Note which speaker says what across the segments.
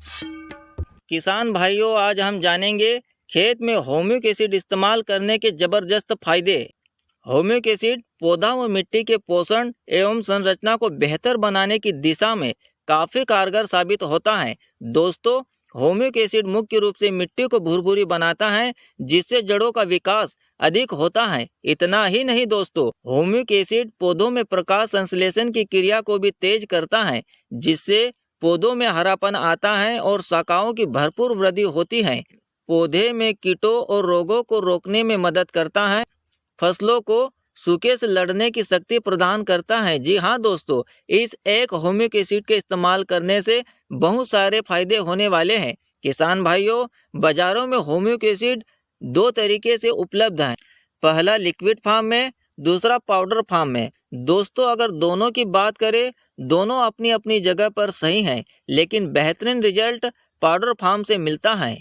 Speaker 1: किसान भाइयों, आज हम जानेंगे खेत में ह्यूमिक एसिड इस्तेमाल करने के जबरदस्त फायदे। ह्यूमिक एसिड पौधा व मिट्टी के पोषण एवं संरचना को बेहतर बनाने की दिशा में काफ़ी कारगर साबित होता है। दोस्तों, ह्यूमिक एसिड मुख्य रूप से मिट्टी को भुरभुरी बनाता है, जिससे जड़ों का विकास अधिक होता है। इतना ही नहीं दोस्तों, ह्यूमिक एसिड पौधों में प्रकाश संश्लेषण की क्रिया को भी तेज करता है, जिससे पौधों में हरापन आता है और शाखाओं की भरपूर वृद्धि होती है। पौधे में कीटों और रोगों को रोकने में मदद करता है। फसलों को सूखे से लड़ने की शक्ति प्रदान करता है। जी हाँ दोस्तों, इस एक ह्यूमिक एसिड के इस्तेमाल करने से बहुत सारे फायदे होने वाले हैं। किसान भाइयों, बाजारों में ह्यूमिक एसिड दो तरीके से उपलब्ध है। पहला लिक्विड फॉर्म में, दूसरा पाउडर फॉर्म में। दोस्तों, अगर दोनों की बात करें, दोनों अपनी अपनी जगह पर सही हैं, लेकिन बेहतरीन रिजल्ट पाउडर फॉर्म से मिलता है।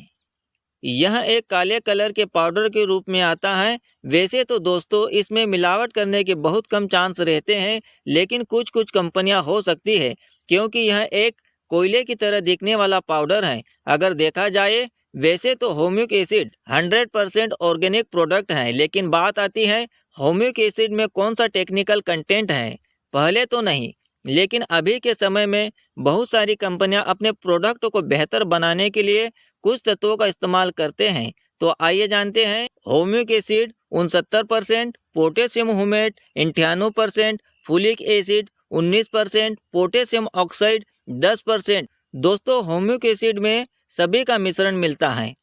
Speaker 1: यह एक काले कलर के पाउडर के रूप में आता है। वैसे तो दोस्तों, इसमें मिलावट करने के बहुत कम चांस रहते हैं, लेकिन कुछ कुछ कंपनियां हो सकती है, क्योंकि यह एक कोयले की तरह दिखने वाला पाउडर है। अगर देखा जाए, वैसे तो ह्यूमिक एसिड 100% ऑर्गेनिक प्रोडक्ट है, लेकिन बात आती है ह्यूमिक एसिड में कौन सा टेक्निकल कंटेंट है। पहले तो नहीं, लेकिन अभी के समय में बहुत सारी कंपनियां अपने प्रोडक्ट को बेहतर बनाने के लिए कुछ तत्वों का इस्तेमाल करते हैं। तो आइए जानते हैं। Humic acid 69%, potassium humate 98%, folic acid 19%, potassium oxide 10%। दोस्तों, ह्यूमिक एसिड में सभी का मिश्रण मिलता है।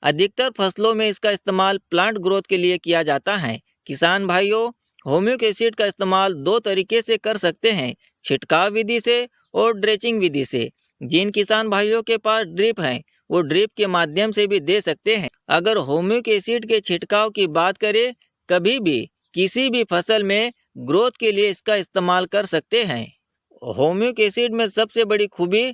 Speaker 1: अधिकतर फसलों में इसका इस्तेमाल प्लांट ग्रोथ के लिए किया जाता है। किसान भाइयों, ह्यूमिक एसिड का इस्तेमाल दो तरीके से कर सकते हैं, छिड़काव विधि से और ड्रेचिंग विधि से। जिन किसान भाइयों के पास ड्रिप है, वो ड्रिप के माध्यम से भी दे सकते हैं। अगर ह्यूमिक एसिड के छिड़काव की बात करें, कभी भी किसी भी फसल में ग्रोथ के लिए इसका इस्तेमाल कर सकते हैं। ह्यूमिक एसिड में सबसे बड़ी खूबी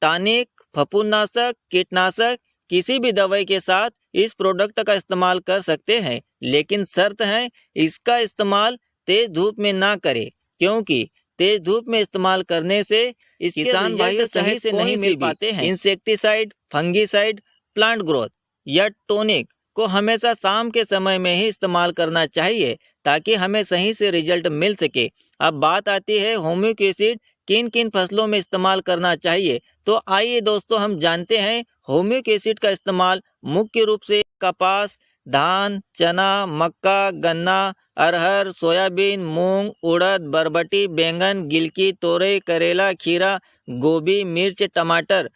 Speaker 1: टॉनिक, फफूंदनाशक, कीटनाशक किसी भी दवाई के साथ इस प्रोडक्ट का इस्तेमाल कर सकते हैं, लेकिन शर्त है इसका इस्तेमाल तेज धूप में ना करें, क्योंकि तेज धूप में इस्तेमाल करने से इसके किसान भाई सही से नहीं मिल पाते हैं। इंसेक्टिसाइड, फंगीसाइड, प्लांट ग्रोथ या टॉनिक को हमेशा शाम के समय में ही इस्तेमाल करना चाहिए, ताकि हमें सही से रिजल्ट मिल सके। अब बात आती है ह्यूमिक एसिड किन किन फसलों में इस्तेमाल करना चाहिए। तो आइए दोस्तों, हम जानते हैं। ह्यूमिक एसिड का इस्तेमाल मुख्य रूप से कपास, धान, चना, मक्का, गन्ना, अरहर, सोयाबीन, मूंग, उड़द, बरबटी, बैंगन, गिलकी, तोरई, करेला, खीरा, गोभी, मिर्च, टमाटर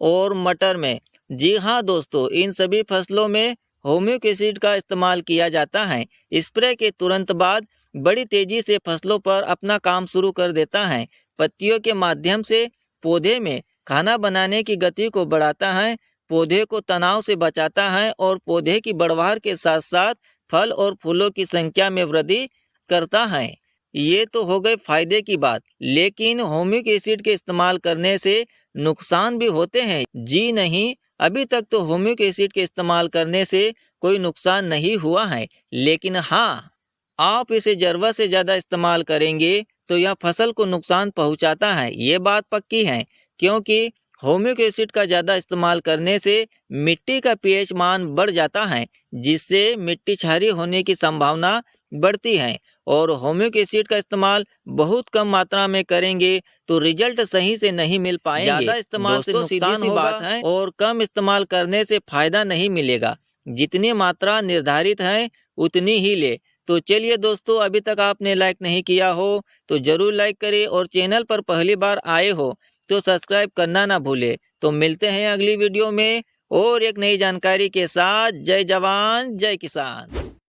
Speaker 1: और मटर में। जी हाँ दोस्तों, इन सभी फसलों में ह्यूमिक एसिड का इस्तेमाल किया जाता है। स्प्रे के तुरंत बाद बड़ी तेजी से फसलों पर अपना काम शुरू कर देता है। पत्तियों के माध्यम से पौधे में खाना बनाने की गति को बढ़ाता है, पौधे को तनाव से बचाता है और पौधे की बढ़वार के साथ साथ फल और फूलों की संख्या में वृद्धि करता है। ये तो हो गए फायदे की बात, लेकिन ह्यूमिक एसिड के इस्तेमाल करने से नुकसान भी होते हैं। जी नहीं, अभी तक तो ह्यूमिक एसिड के इस्तेमाल करने से कोई नुकसान नहीं हुआ है, लेकिन हाँ, आप इसे ज़रूरत से ज़्यादा इस्तेमाल करेंगे तो यह फसल को नुकसान पहुंचाता है। ये बात पक्की है, क्योंकि ह्यूमिक एसिड का ज़्यादा इस्तेमाल करने से मिट्टी का पीएच मान बढ़ जाता है, जिससे मिट्टी क्षारीय होने की संभावना बढ़ती है। और ह्यूमिक एसिड का इस्तेमाल बहुत कम मात्रा में करेंगे तो रिजल्ट सही से नहीं मिल पाएंगे। ज़्यादा इस्तेमाल से नुकसान होगा बात है, और कम इस्तेमाल करने से फ़ायदा नहीं मिलेगा। जितनी मात्रा निर्धारित है उतनी ही ले। तो चलिए दोस्तों, अभी तक आपने लाइक नहीं किया हो तो ज़रूर लाइक करें, और चैनल पर पहली बार आए हो तो सब्सक्राइब करना ना भूले। तो मिलते हैं अगली वीडियो में और एक नई जानकारी के साथ। जय जवान, जय किसान।